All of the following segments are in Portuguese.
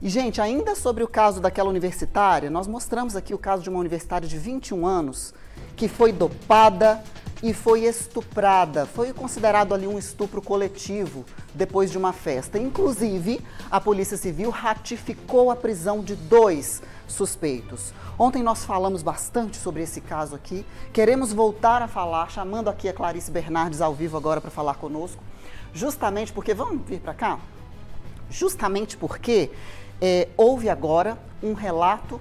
E, gente, ainda sobre o caso daquela universitária, nós mostramos aqui o caso de uma universitária de 21 anos que foi dopada e foi estuprada. Foi considerado ali um estupro coletivo depois de uma festa. Inclusive, a Polícia Civil ratificou a prisão de 2 suspeitos. Ontem nós falamos bastante sobre esse caso aqui. Queremos voltar a falar, chamando aqui a Clarice Bernardes ao vivo agora para falar conosco. Justamente porque, vamos vir para cá? Justamente porque houve agora um relato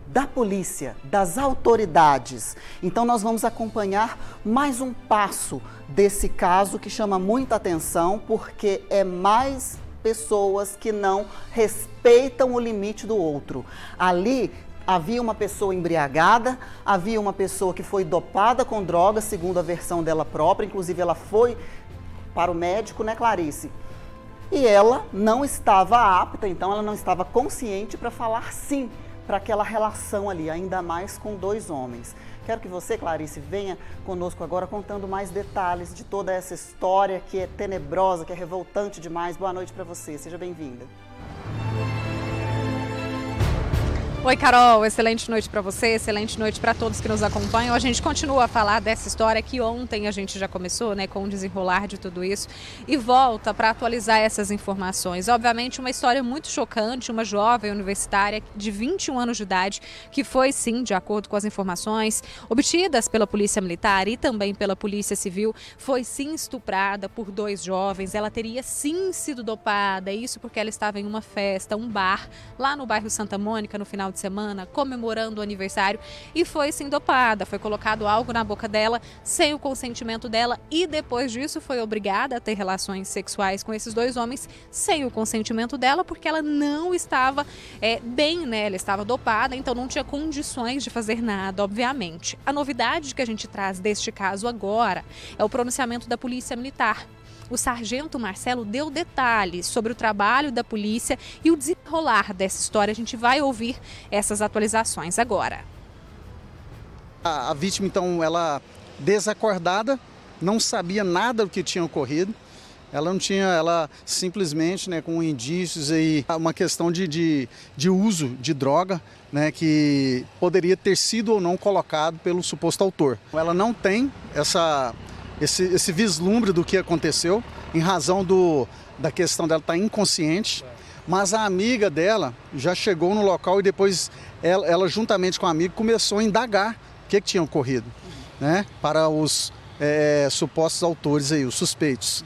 da polícia, das autoridades. Então nós vamos acompanhar mais um passo desse caso que chama muita atenção, porque é mais pessoas que não respeitam o limite do outro. Ali havia uma pessoa embriagada, havia uma pessoa que foi dopada com drogas, segundo a versão dela própria, inclusive ela foi para o médico, né, Clarice? E ela não estava apta, então ela não estava consciente para falar sim para aquela relação ali, ainda mais com 2 homens. Quero que você, Clarice, venha conosco agora contando mais detalhes de toda essa história que é tenebrosa, que é revoltante demais. Boa noite para você, seja bem-vinda. Oi, Carol, excelente noite para você, excelente noite para todos que nos acompanham. A gente continua a falar dessa história que ontem a gente já começou, né, com o desenrolar de tudo isso, e volta para atualizar essas informações. Obviamente, uma história muito chocante, uma jovem universitária de 21 anos de idade, que foi sim, de acordo com as informações obtidas pela Polícia Militar e também pela Polícia Civil, foi sim estuprada por 2 jovens. Ela teria sim sido dopada, isso porque ela estava em uma festa, um bar, lá no bairro Santa Mônica, no final de semana, comemorando o aniversário, e foi sim dopada, foi colocado algo na boca dela sem o consentimento dela, e depois disso foi obrigada a ter relações sexuais com esses 2 homens sem o consentimento dela, porque ela não estava bem, né? Ela estava dopada, então não tinha condições de fazer nada, obviamente. A novidade que a gente traz deste caso agora é o pronunciamento da Polícia Militar. O sargento Marcelo deu detalhes sobre o trabalho da polícia e o desenrolar dessa história. A gente vai ouvir essas atualizações agora. A vítima, então, ela desacordada, não sabia nada do que tinha ocorrido. Ela simplesmente, né, com indícios aí, uma questão de uso de droga, né, que poderia ter sido ou não colocado pelo suposto autor. Ela não tem esse vislumbre do que aconteceu, em razão da questão dela estar inconsciente, mas a amiga dela já chegou no local e depois ela juntamente com a amiga, começou a indagar o que tinha ocorrido, né, para os supostos autores aí, os suspeitos.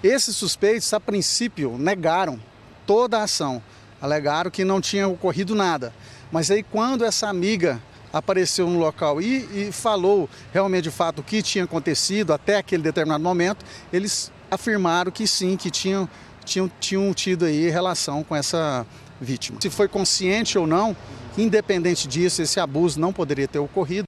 Esses suspeitos, a princípio, negaram toda a ação, alegaram que não tinha ocorrido nada, mas aí quando essa amiga apareceu no local e falou realmente de fato o que tinha acontecido até aquele determinado momento, eles afirmaram que sim, que tinham tido aí relação com essa vítima. Se foi consciente ou não, independente disso, esse abuso não poderia ter ocorrido.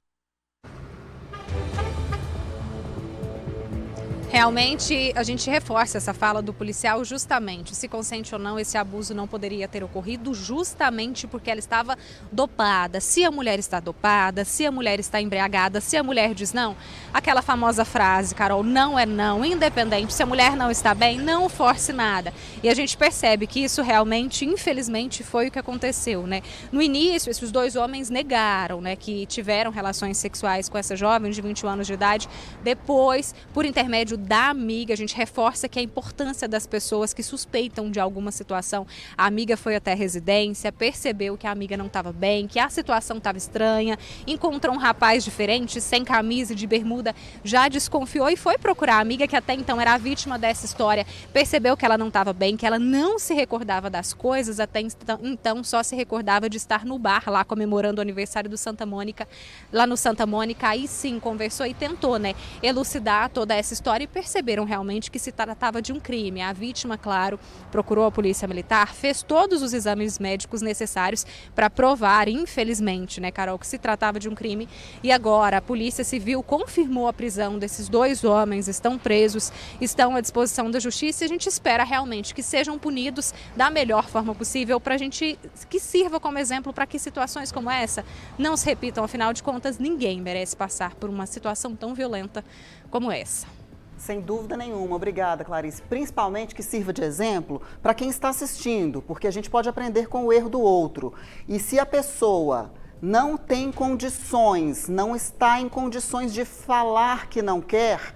Realmente, a gente reforça essa fala do policial justamente, se consciente ou não, esse abuso não poderia ter ocorrido justamente porque ela estava dopada. Se a mulher está dopada, se a mulher está embriagada, se a mulher diz não, aquela famosa frase, Carol, não é não, independente, se a mulher não está bem, não force nada. E a gente percebe que isso realmente, infelizmente, foi o que aconteceu, né? No início, esses 2 homens negaram, né, que tiveram relações sexuais com essa jovem de 21 anos de idade. Depois, por intermédio da amiga, a gente reforça que a importância das pessoas que suspeitam de alguma situação. A amiga foi até a residência, percebeu que a amiga não estava bem, que a situação estava estranha, encontrou um rapaz diferente, sem camisa e de bermuda, já desconfiou e foi procurar a amiga, que até então era a vítima dessa história, percebeu que ela não estava bem, que ela não se recordava das coisas, até então só se recordava de estar no bar lá comemorando o aniversário do Santa Mônica, lá no Santa Mônica. Aí sim conversou e tentou, né, elucidar toda essa história, e perceberam realmente que se tratava de um crime. A vítima, claro, procurou a Polícia Militar, fez todos os exames médicos necessários para provar, infelizmente, né, Carol, que se tratava de um crime. E agora a Polícia Civil confirmou a prisão desses 2 homens, estão presos, estão à disposição da Justiça, e a gente espera realmente que sejam punidos da melhor forma possível, para a gente, que sirva como exemplo para que situações como essa não se repitam. Afinal de contas, ninguém merece passar por uma situação tão violenta como essa. Sem dúvida nenhuma, obrigada, Clarice. Principalmente que sirva de exemplo para quem está assistindo, porque a gente pode aprender com o erro do outro. E se a pessoa não tem condições, não está em condições de falar que não quer,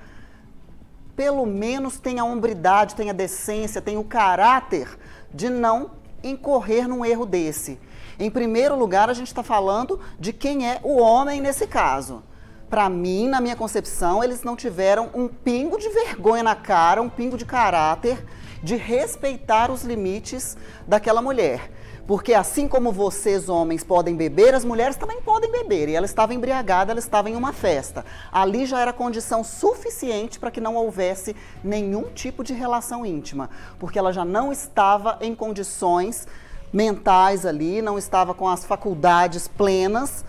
pelo menos tenha a hombridade, tenha a decência, tenha o caráter de não incorrer num erro desse. Em primeiro lugar, a gente está falando de quem é o homem nesse caso. Para mim, na minha concepção, eles não tiveram um pingo de vergonha na cara, um pingo de caráter, de respeitar os limites daquela mulher. Porque assim como vocês, homens, podem beber, as mulheres também podem beber. E ela estava embriagada, ela estava em uma festa. Ali já era condição suficiente para que não houvesse nenhum tipo de relação íntima. Porque ela já não estava em condições mentais ali, não estava com as faculdades plenas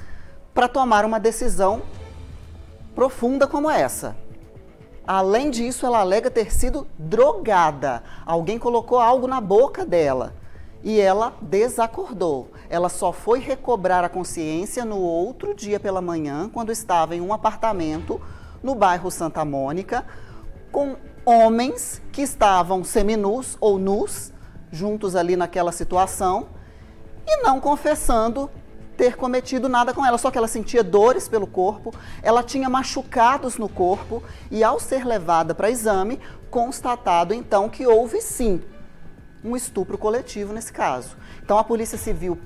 para tomar uma decisão profunda como essa. Além disso, ela alega ter sido drogada. Alguém colocou algo na boca dela e ela desacordou. Ela só foi recobrar a consciência no outro dia pela manhã, quando estava em um apartamento no bairro Santa Mônica, com homens que estavam seminus ou nus, juntos ali naquela situação, e não confessando ter cometido nada com ela, só que ela sentia dores pelo corpo, ela tinha machucados no corpo e ao ser levada para exame, constatado então que houve sim um estupro coletivo nesse caso. Então a Polícia Civil,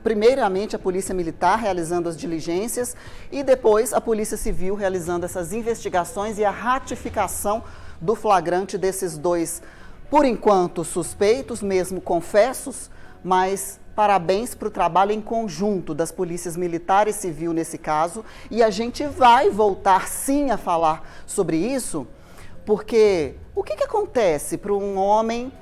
primeiramente a Polícia Militar realizando as diligências e depois a Polícia Civil realizando essas investigações e a ratificação do flagrante desses dois, por enquanto suspeitos, mesmo confessos, mas parabéns para o trabalho em conjunto das polícias militar e civil nesse caso. E a gente vai voltar sim a falar sobre isso, porque o que acontece para um homem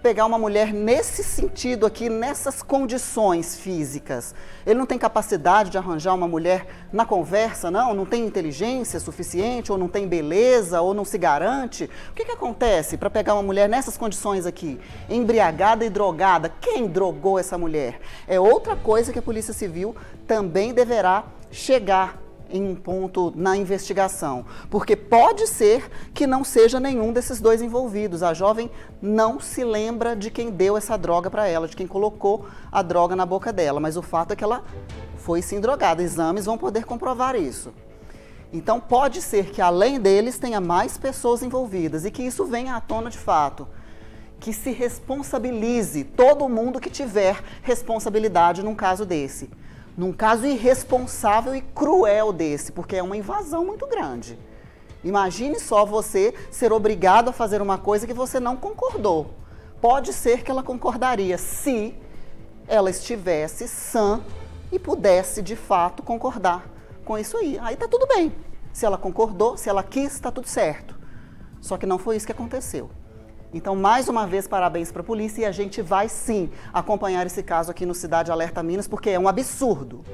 pegar uma mulher nesse sentido aqui, nessas condições físicas? Ele não tem capacidade de arranjar uma mulher na conversa, não tem inteligência suficiente, ou não tem beleza, ou não se garante? O que acontece para pegar uma mulher nessas condições aqui, embriagada e drogada? Quem drogou essa mulher? É outra coisa que a Polícia Civil também deverá chegar em um ponto na investigação, porque pode ser que não seja nenhum desses dois envolvidos. A jovem não se lembra de quem deu essa droga para ela, de quem colocou a droga na boca dela, mas o fato é que ela foi sim drogada. Exames vão poder comprovar isso. Então pode ser que além deles tenha mais pessoas envolvidas e que isso venha à tona de fato. Que se responsabilize todo mundo que tiver responsabilidade num caso desse. Num caso irresponsável e cruel desse, porque é uma invasão muito grande. Imagine só você ser obrigado a fazer uma coisa que você não concordou. Pode ser que ela concordaria se ela estivesse sã e pudesse, de fato, concordar com isso aí. Aí tá tudo bem. Se ela concordou, se ela quis, tá tudo certo. Só que não foi isso que aconteceu. Então, mais uma vez, parabéns para a polícia e a gente vai sim acompanhar esse caso aqui no Cidade Alerta Minas, porque é um absurdo.